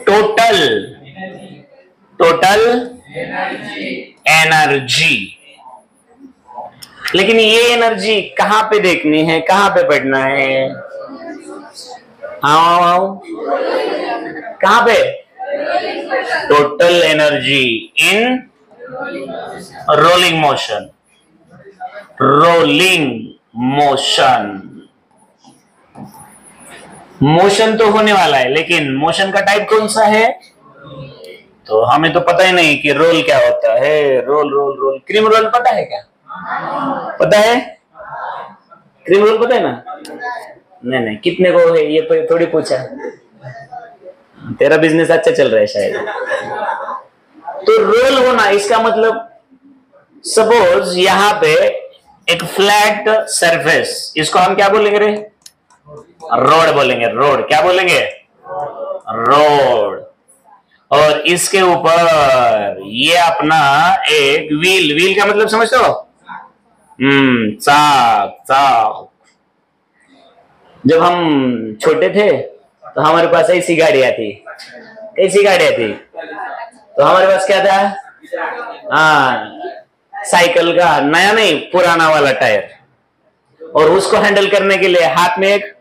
Total total energy. लेकिन ये energy कहां पे देखनी है, कहां पे पढ़ना है? आओ कहां पे? Total energy in rolling motion. Rolling motion, motion तो होने वाला है, लेकिन मोशन का टाइप कौन सा है? तो हमें तो पता ही नहीं कि रोल क्या होता है। Role role role, cream roll पता है क्या? पता है? क्रीम रोल पता है ना? नहीं नहीं, कितने को है ये थोड़ी पूछा। तेरा बिजनेस अच्छा चल रहा है शायद। तो रोल होना इसका मतलब, सपोज यहां पे एक फ्लैट सरफेस, इसको हम क्या बोलेंगे रे? रोड बोलेंगे। रोड क्या बोलेंगे? रोड। और इसके ऊपर ये अपना एक व्हील, व्हील का मतलब समझते हो? चाक। चाक। जब हम छोटे थे तो हमारे पास ऐसी गाड़ियां थी। कैसी गाड़ियां थी? तो हमारे पास क्या था? साइकिल का नया नहीं, पुराना वाला टायर, और उसको हैंडल करने के लिए हाथ में एक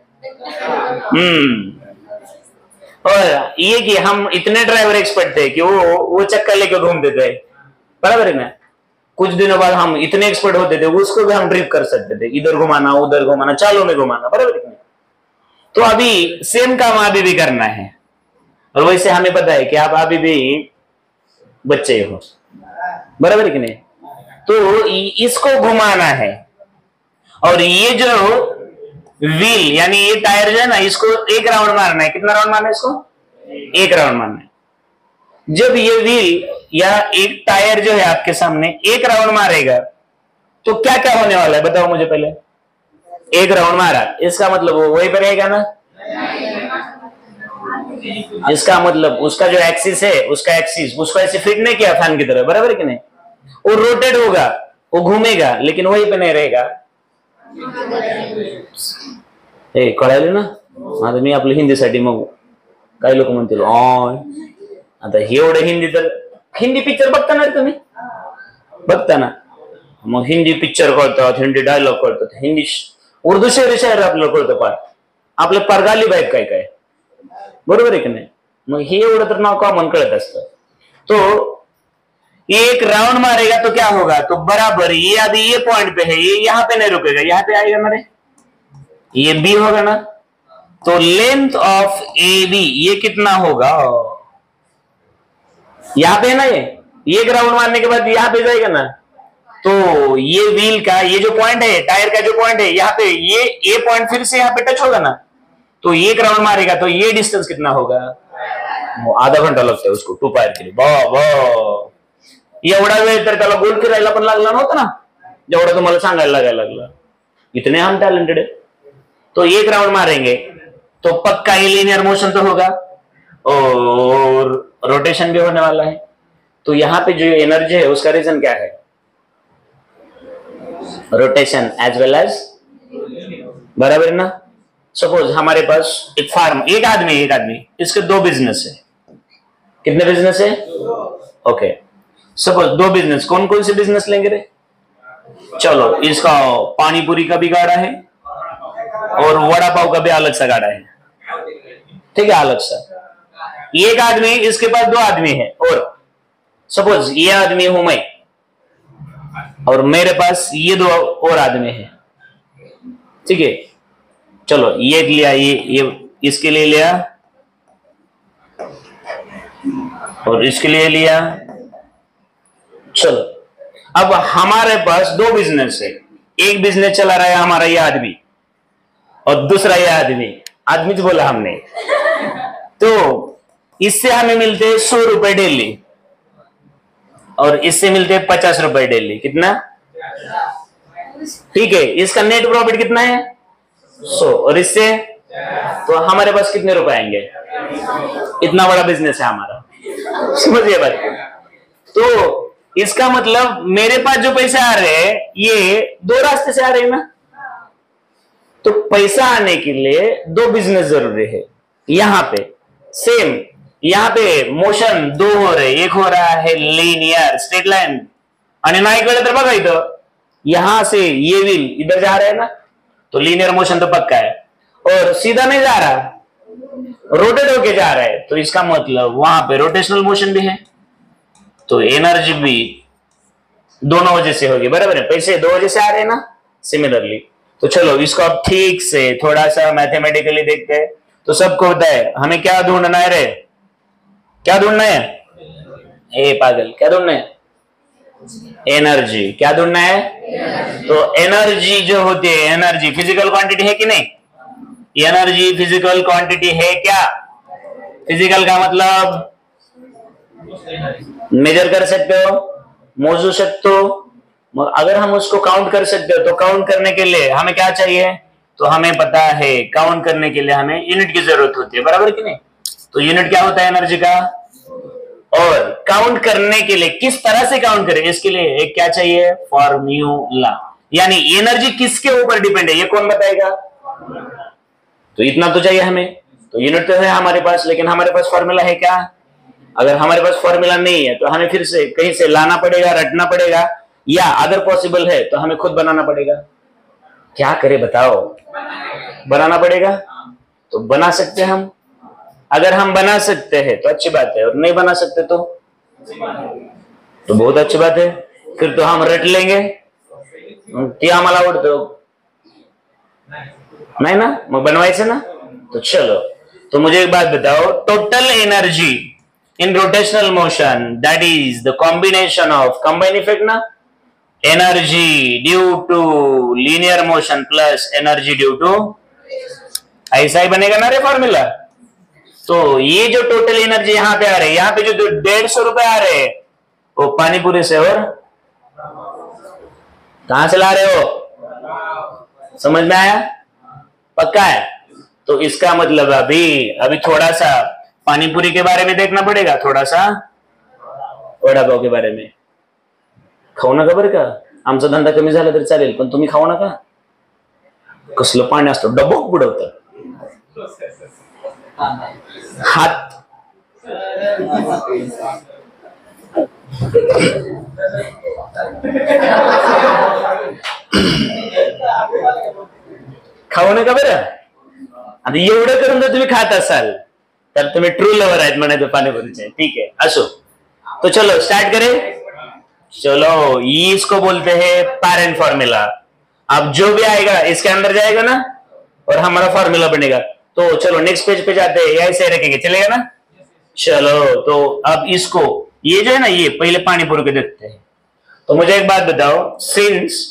और ये कि हम इतने ड्राइवर एक्सपर्ट थे कि वो चक्का लेके घूमते थे, बराबर है ना? कुछ दिनों बाद हम इतने एक्सपर्ट होते थे, उसको भी हम ड्रिप कर सकते थे, इधर घुमाना उधर घुमाना, चालों में घुमाना, बराबर है? तो अभी सेम काम अभी भी करना है। और वैसे हमें पता है कि आप अभी भी बच्चे हो, बराबर है कि नहीं? तो इसको घुमाना है, और ये जो व्हील यानी ये टायर जो है ना, इसको एक राउंड मारना है। कितना राउंड मारना है इसको? एक राउंड मारना है। जब ये व्हील या एक टायर जो है आपके सामने एक राउंड मारेगा तो क्या क्या होने वाला है बताओ मुझे पहले। एक राउंड मारा, इसका मतलब वो वहीं पर रहेगा ना? इसका मतलब उसका जो एक्सिस है, उसका एक्सिस उसको ऐसे फिट नहीं किया फैन की तरह, बराबर है कि नहीं? वो रोटेट होगा, वो घूमेगा, लेकिन वहीं पे नहीं रहेगा। कळालं ना? आता मी आपलं हिंदीसाठी मग काही लोक म्हणतील आता एवढं हिंदी, तर हिंदी पिक्चर बघता ना तुम्ही? बघता ना? मग हिंदी पिक्चर कळतात, हिंदी डायलॉग कळतात, हिंदी उर्दू शहर आपल्याला कळतं पार, आपलं परगाली बाईक काय काय, बरोबर आहे की नाही? मग हे एवढं तर नाव कॉमन कळत असतं. तो एक राउंड मारेगा तो क्या होगा? तो बराबर ये अभी ये पॉइंट पे है, ये यहां पे नहीं रुकेगा, यहां पे आएगा ना रे, ये बी होगा ना? तो लेंथ ऑफ ए बी ये कितना होगा? यहां पे है ना, ये एक राउंड मारने के बाद यहां पे जाएगा ना, तो ये व्हील का ये जो पॉइंट है, टायर का जो पॉइंट है, यहाँ पे ये पॉइंट फिर से यहाँ पे टच होगा ना, तो एक राउंड मारेगा तो ये डिस्टेंस कितना होगा? आधा घंटा लगता है उसको टू पायर के लिए. एवढा वेळ तर त्याला गोल फिरायला पण लागला नव्हता ना, जेवढा तुम्हाला सांगायला लागायला लागला. इतने हम टैलेंटेड है. तो एक राउंड मारेंगे तो पक्का ही लीनियर मोशन तो होगा और रोटेशन भी होने वाला है. तो यहाँ पे जो एनर्जी है उसका रीजन क्या है? रोटेशन एज वेल एज, बराबर ना? सपोज हमारे पास एक फार्म, एक आदमी इसके दो बिजनेस है. कितने बिजनेस है? ओके, सपोज दो बिजनेस. कौन कौन से बिजनेस लेंगे रे? चलो, इसका पानी पूरी का भी गाड़ा है और वड़ा पाव का भी अलग सा गाड़ा है, ठीक है, अलग सा. एक आदमी, इसके पास दो आदमी है, और सपोज ये आदमी हूं मैं और मेरे पास ये दो और आदमी है, ठीक है. चलो, ये लिया, ये इसके लिए लिया और इसके लिए लिया. चलो, अब हमारे पास दो बिजनेस है. एक बिजनेस चला रहा है हमारा ये आदमी और दूसरा ये आदमी तो बोला हमने. तो इससे हमें मिलते हैं 100 रुपए डेली और इससे मिलते हैं 50 रुपए डेली. कितना? ठीक है. इसका नेट प्रॉफिट कितना है? 100. और इससे तो हमारे पास कितने रुपए आएंगे? इतना बड़ा बिजनेस है हमारा, समझिए बात. तो इसका मतलब मेरे पास जो पैसे आ रहे हैं ये दो रास्ते से आ रहे हैं ना. तो पैसा आने के लिए दो बिजनेस जरूरी है. यहां पे सेम यहाँ पे मोशन दो हो रहे, एक हो रहा है लीनियर स्ट्रेट लाइन आणि नाही कळलं तर बघा इथं यहां से ये व्हील इधर जा रहा है ना, तो लीनियर मोशन तो पक्का है, और सीधा नहीं जा रहा, रोटेट होके जा रहा है, तो इसका मतलब वहां पे रोटेशनल मोशन भी है, तो एनर्जी भी दोनों वजह से होगी, बराबर है, पैसे दो वजह से आ रहे हैं ना सिमिलरली। तो चलो इसको अब ठीक से थोड़ा सा मैथमेटिकली देखते हैं। तो सबको होता है हमें क्या ढूंढना है रे, क्या ढूंढना है, ए पागल क्या ढूंढना है, एनर्जी, क्या ढूंढना है, तो एनर्जी जो होती है, एनर्जी फिजिकल क्वांटिटी है कि नहीं, एनर्जी फिजिकल क्वांटिटी है क्या, फिजिकल का मतलब मेजर कर सकते हो, मोजू सकते हो, अगर हम उसको काउंट कर सकते हो तो काउंट करने के लिए हमें क्या चाहिए, तो हमें पता है काउंट करने के लिए हमें यूनिट की जरूरत होती है, बराबर कि नहीं, तो यूनिट क्या होता है एनर्जी का, और काउंट करने के लिए किस तरह से काउंट करें इसके लिए एक क्या चाहिए, फॉर्मूला, यानी एनर्जी किसके ऊपर डिपेंड है ये कौन बताएगा, तो इतना तो चाहिए हमें, तो यूनिट तो है हमारे पास, लेकिन हमारे पास फॉर्मूला है क्या, अगर हमारे पास फॉर्मूला नहीं है तो हमें फिर से कहीं से लाना पड़ेगा, रटना पड़ेगा, या अगर पॉसिबल है तो हमें खुद बनाना पड़ेगा, क्या करें बताओ, बनाना पड़ेगा, तो बना सकते हैं हम, अगर हम बना सकते हैं तो अच्छी बात है, और नहीं बना सकते तो बहुत अच्छी बात है, फिर तो हम रट लेंगे, ते आम्हाला आवडतो नहीं ना, मग बनवायचं ना, तो चलो, तो मुझे एक बात बताओ, total energy in rotational motion that is the combination of combine effect ना, energy due to linear motion plus energy due to, ऐसा ही बनेगा ना रे फॉर्मूला। तो ये जो टोटल एनर्जी यहाँ पे आ रही है, यहाँ पे जो 150 रुपए आ रहे हैं वो पानीपुरी से, और कहां से ला रहे हो, समझ में आया, पक्का है, तो इसका मतलब अभी थोड़ा सा पानीपुरी के बारे में देखना पड़ेगा, थोड़ा सा वडा पाव के बारे में, खाऊ नका बरं का, आमचा धंदा कमी झाला तरी चालेल पण तुम्ही खाऊ नका, कसलं पाणी असतं डबक बुडवतं हात, खाऊ नका बरं, आता एवढं करून जर तुम्ही खात असाल तर तुम्ही ट्रू लवर आहेत म्हणायचं पानीपुरीचे, ठीक है असो, तो चलो स्टार्ट करें, चलो इसको बोलते हैं पैरेंट फॉर्मूला, अब जो भी आएगा इसके अंदर जाएगा ना और हमारा फॉर्मूला बनेगा, तो चलो नेक्स्ट पेज पे जाते हैं, या ऐसे रखेंगे चलेगा ना, चलो तो अब इसको ये जो है ना ये पहले पानीपुरी के देखते हैं, तो मुझे एक बात बताओ, since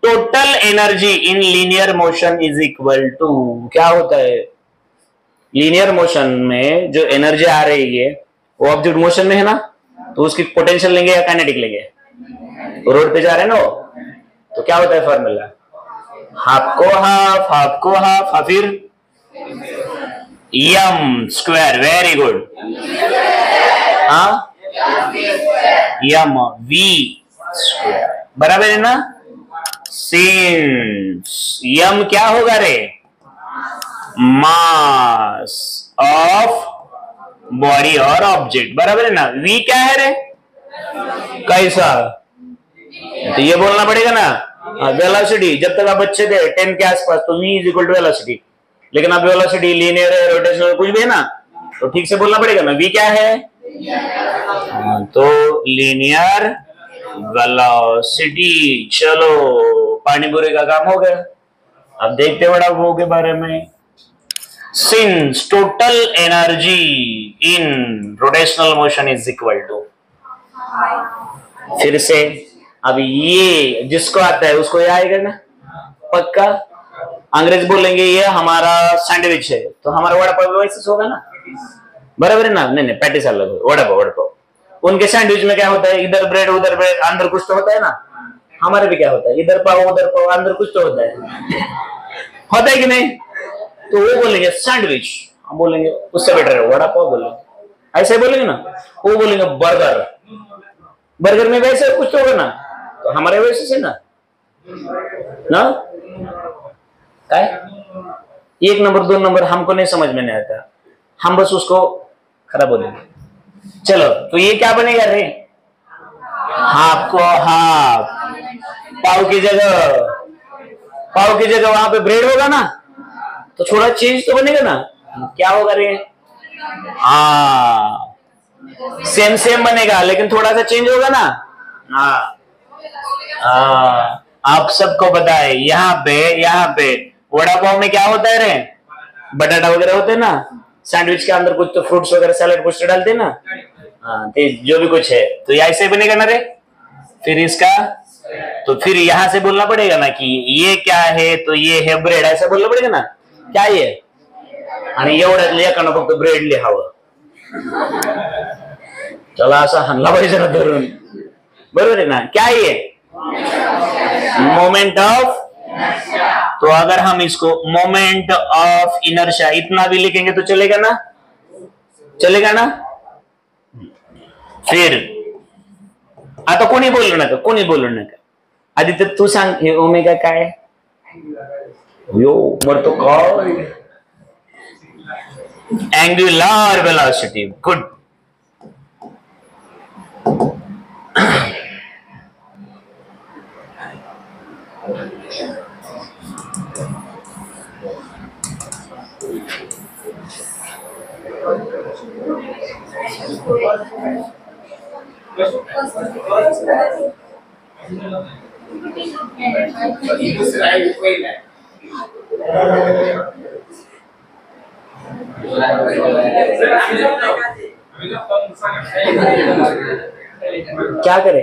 total energy in linear motion is equal to, क्या होता है लीनियर मोशन में जो एनर्जी आ रही है वो ऑब्जेक्ट मोशन में है ना, तो उसकी पोटेंशियल लेंगे या काइनेटिक लेंगे, रोड पे जा रहे हैं ना वो, तो क्या होता है फॉर्मूला, हाफ को हाफ, हाफ को हाफ, फिर यम स्क्वायर, वेरी गुड, हाँ यम वी स्क्वायर, बराबर है ना, सिंस यम क्या होगा रे, मास ऑफ बॉडी और ऑब्जेक्ट, बराबर है ना, वी क्या है रे, कैसा, तो ये बोलना पड़ेगा ना, वेलोसिटी, जब तक आप बच्चे थे 10 के आसपास तो v is equal to velocity, लेकिन अब वेलोसिटी लीनियर है, रोटेशनल कुछ भी है ना, तो ठीक से बोलना पड़ेगा ना, v क्या है, तो लीनियर वेलोसिटी। चलो पानीपुरी का काम हो गया, अब देखते वड़ा पाव के बारे में, since total energy in rotational motion is equal to, फिर से अब ये जिसको आता है उसको ये आएगा ना पक्का, अंग्रेज बोलेंगे ये हमारा सैंडविच है, तो हमारा वड़ा पाव वैसे होगा ना, बराबर है ना, नहीं पैटिस अलग है, वड़ा पाव, उनके सैंडविच में क्या होता है, इधर ब्रेड उधर ब्रेड, अंदर कुछ तो होता है ना, हमारे भी क्या होता है, इधर पाव उधर पाव, अंदर कुछ तो होता है होता है कि नहीं, तो वो बोलेंगे सैंडविच, हम बोलेंगे उससे बेटर है वड़ा पाव बोलेंगे, ऐसे बोलेंगे ना, वो बोलेंगे बर्गर, बर्गर में वैसे कुछ तो होगा ना, तो हमारे वैसे से ना काय 1 नंबर 2 नंबर हमको नहीं समझ में नहीं आता, हम बस उसको खराब बोलेंगे। चलो तो ये क्या बनेगा रे, हाफ को हाफ, पाव की जगह वहां पे ब्रेड होगा ना, तो थोड़ा चेंज तो बनेगा ना, क्या होगा रे, हाँ सेम सेम बनेगा लेकिन थोड़ा सा चेंज होगा ना। हाँ आप सबको पता है यहाँ पे वड़ा पाव में क्या होता है रे, बटाटा वगैरह होते हैं ना, सैंडविच के अंदर कुछ तो फ्रूट्स वगैरह सैलेड कुछ तो डालते हैं ना, हाँ तो जो भी कुछ है तो ये ऐसे बनेगा ना रे। फिर इसका तो फिर यहां से बोलना पड़ेगा ना कि ये क्या है, तो ये है ब्रेड, ऐसा बोलना पडेगा ना, क्या ये आणि एवढ्यात लेखानं फक्त ब्रेड लिहावं, चला असा हल्ला पाहिजे ना धरून, बरोबर है ना, क्या ये मोमेंट ऑफ, तो अगर हम इसको मोमेंट ऑफ इनर्शिया इतना भी लिखेंगे तो चलेगा ना, चलेगा ना। फिर आता कोणी बोलू नका, आदित्य तू सांग हे ओमेगा काय, यो मरतो काय, एंगुलर वेलोसिटी, गुड। क्या करे,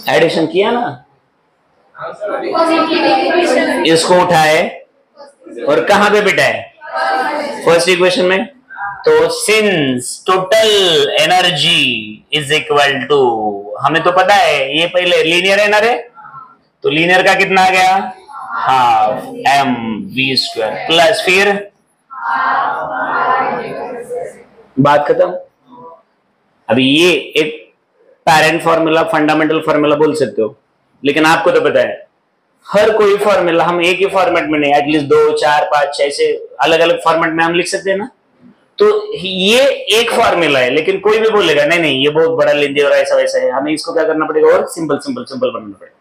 एडिशन किया ना, इसको उठाए और कहां पे बिठाए, फर्स्ट इक्वेशन में, तो since total energy is equal to, हमें तो पता है ये पहले लीनियर है ना रे, तो लीनियर का कितना आ गया, half m v square plus फिर बात खत्म। अभी ये एक पेरेंट फॉर्मूला फंडामेंटल फॉर्मूला बोल सकते हो, लेकिन आपको तो पता है हर कोई फॉर्मूला हम एक ही फॉर्मेट में नहीं, एटलीस्ट 2 4 5 6 ऐसे अलग अलग फॉर्मेट में हम लिख सकते हैं ना, तो ये एक फॉर्मूला है, लेकिन कोई भी बोलेगा नहीं नहीं ये बहुत बड़ा लेंदी और ऐसा वैसा है, हमें इसको क्या करना पड़ेगा और सिंपल सिंपल सिंपल बनाना पड़ेगा।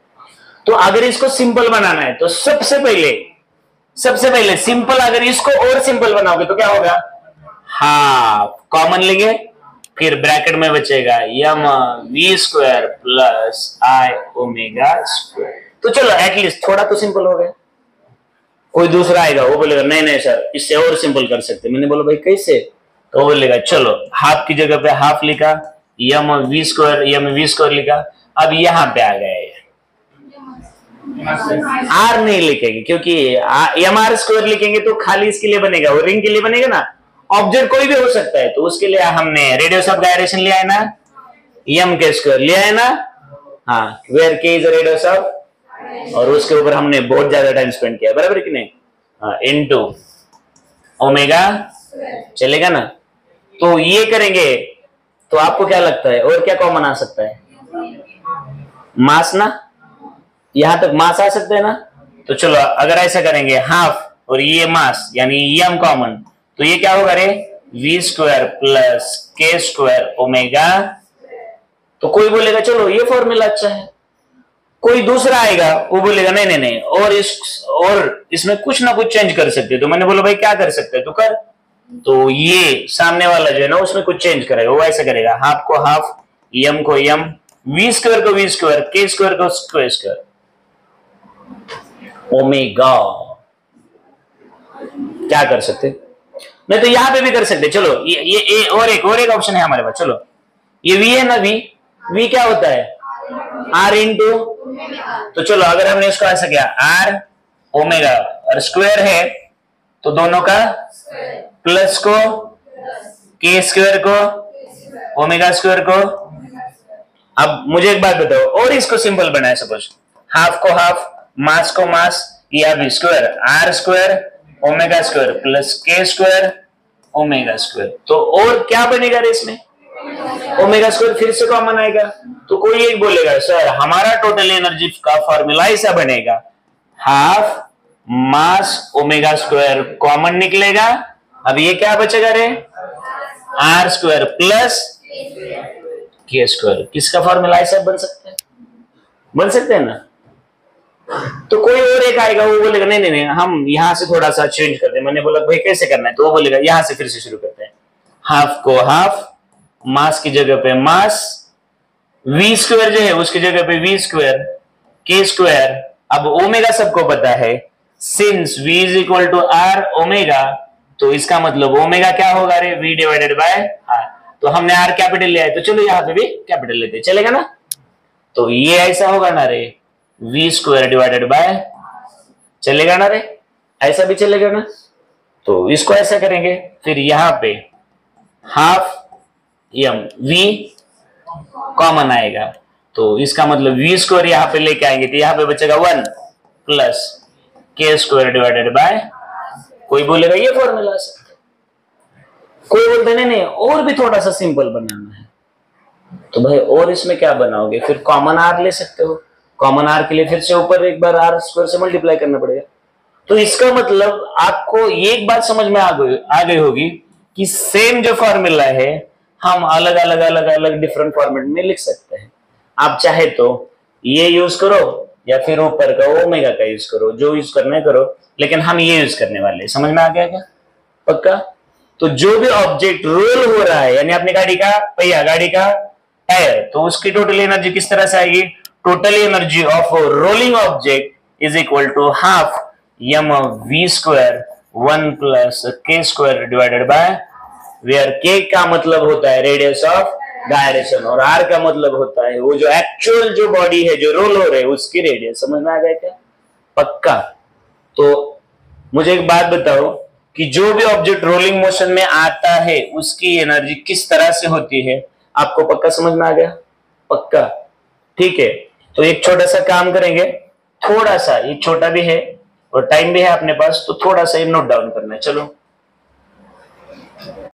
तो अगर इसको सिंपल बनाना है तो सबसे पहले सिंपल, अगर इसको और सिंपल बनाओगे तो क्या होगा, हाफ कॉमन लेंगे, फिर ब्रैकेट में बचेगा यम वी स्क्वायर प्लस आई ओमेगा स्क्वायर। तो चलो एटलीस्ट थोड़ा तो सिंपल हो गया। कोई दूसरा आएगा वो बोलेगा नहीं नहीं सर इससे और सिंपल कर सकते, मैंने बोला भाई कैसे, तो वो बोलेगा चलो हाफ की जगह पे हाफ लिखा, यम वी स्क्वायर लिखा, अब यहां पे आ गए आर नहीं लिखेंगे, क्योंकि एम आर स्क्वायर लिखेंगे तो खाली इसके लिए बनेगा, वो रिंग के लिए बनेगा ना, ऑब्जेक्ट कोई भी हो सकता है, तो उसके लिए हमने रेडियस ऑफ गायरेशन लिया है ना, एम के स्क्वायर लिया है ना, हाँ वेयर के इज रेडियस ऑफ, और उसके ऊपर हमने बहुत ज्यादा टाइम स्पेंड किया, बराबर कि नहीं, इनटू ओमेगा, चलेगा ना। तो ये करेंगे तो आपको क्या लगता है और क्या कॉमन आ सकता है, मास ना, यहां तक मास आ सकते हैं ना, तो चलो अगर ऐसा करेंगे हाफ और ये मास यानी एम कॉमन, तो ये क्या होगा रे, we square plus k square omega. तो कोई बोलेगा चलो ये फॉर्मूला अच्छा है, कोई दूसरा आएगा वो बोलेगा नहीं नहीं नहीं और इसमें कुछ ना कुछ चेंज कर सकते, तो मैंने बोला भाई क्या कर सकते हैं तो कर, तो ये सामने वाला जो है ना उसमें कुछ चेंज करेगा, वो ऐसा करेगा हाफ को हाफ, एम को एम, वी स्क्वायर को वी स्क्वायर, के स्क्वायर को स्क्वायर ओमेगा। क्या कर सकते, नहीं तो यहां पे भी कर सकते, चलो ये और एक ऑप्शन है हमारे पास, चलो ये वी है ना, वी क्या होता है आर इंटू, तो चलो अगर हमने इसको ऐसा किया आर ओमेगा और स्क्वायर है तो दोनों का प्लस को के स्क्वायर को ओमेगा स्क्वायर को। अब मुझे एक बात बताओ और इसको सिंपल बनाए, सपोज हाफ को हाफ, मास को मास, या भी square r square omega square plus k square omega square, तो और क्या बनेगा रे इसमें, ओमेगा स्क्वायर फिर से कॉमन आएगा, तो कोई एक बोलेगा सर हमारा टोटल एनर्जी का फॉर्मूला ऐसा बनेगा हाफ मास ओमेगा स्क्वायर कॉमन निकलेगा। अब ये क्या बचेगा रे, are square plus k square. किसका फॉर्मूला ऐसा बन सकता है, बन सकते हैं ना। तो कोई और एक आएगा, वो बोलेगा नहीं नहीं नहीं हम यहां से थोड़ा सा चेंज करते हैं। मैंने बोला भाई कैसे करना है, तो वो बोलेगा यहां से फिर से शुरू करते हैं। हाफ को हाफ, मास की जगह पे मास, वी स्क्वायर जो है उसकी जगह पे वी स्क्वायर, के स्क्वायर। अब ओमेगा सबको पता है, since v is equal to r omega, तो इसका मतलब ओमेगा क्या होगा रे, v डिवाइडेड बाय आर। तो हमने आर कैपिटल लिया है, तो चलो यहाँ पे भी कैपिटल लेते हैं, चलेगा ना। तो ये ऐसा होगा ना रे, v स्क्वायर डिवाइडेड बाय, चलेगा ना रे, ऐसा भी चलेगा ना। तो इसको ऐसा करेंगे, फिर यहाँ पे हाफ यम v कॉमन आएगा, तो इसका मतलब v स्क्वायर यहाँ पे लेके आएंगे, तो यहाँ पे बचेगा 1 plus k square divided bye. कोई बोलेगा ये फॉर्मूला से, कोई बोलते नहीं नहीं और भी थोड़ा सा सिंपल बनाना है। तो भाई और इसमें क्या बनाओगे, फिर कॉमन आर ले सकते हो। कॉमन आर के लिए फिर से ऊपर एक बार आर स्क्वायर से मल्टीप्लाई करना पड़ेगा। तो इसका मतलब आपको एक बात समझ में आ गई होगी कि सेम जो फॉर्मूला है हम अलग अलग अलग अलग डिफरेंट फॉर्मेट में लिख सकते हैं। आप चाहे तो ये यूज करो या फिर ऊपर का ओमेगा का यूज करो, जो यूज करना है करो, लेकिन हम ये यूज करने वाले हैं। समझ में आ गया क्या, पक्का। तो जो भी ऑब्जेक्ट रोल हो रहा है, यानी अपनी गाड़ी का पहिया, गाड़ी का टायर, तो उसकी टोटल एनर्जी किस तरह से आएगी, total energy of rolling object is equal to half m v square 1 plus k square divided by, where k का मतलब होता है रेडियस ऑफ डायरेक्शन और आर का मतलब होता है वो जो एक्चुअल जो बॉडी है जो रोल हो रहे है उसकी रेडियस। समझ में आ गया क्या, पक्का। तो मुझे एक बात बताओ कि जो भी ऑब्जेक्ट रोलिंग मोशन में आता है उसकी एनर्जी किस तरह से होती है, आपको पक्का समझ में आ गया, पक्का। ठीक है, तो एक छोटा सा काम करेंगे, थोड़ा सा, ये छोटा भी है और टाइम भी है अपने पास, तो थोड़ा सा ये नोट डाउन करना है। चलो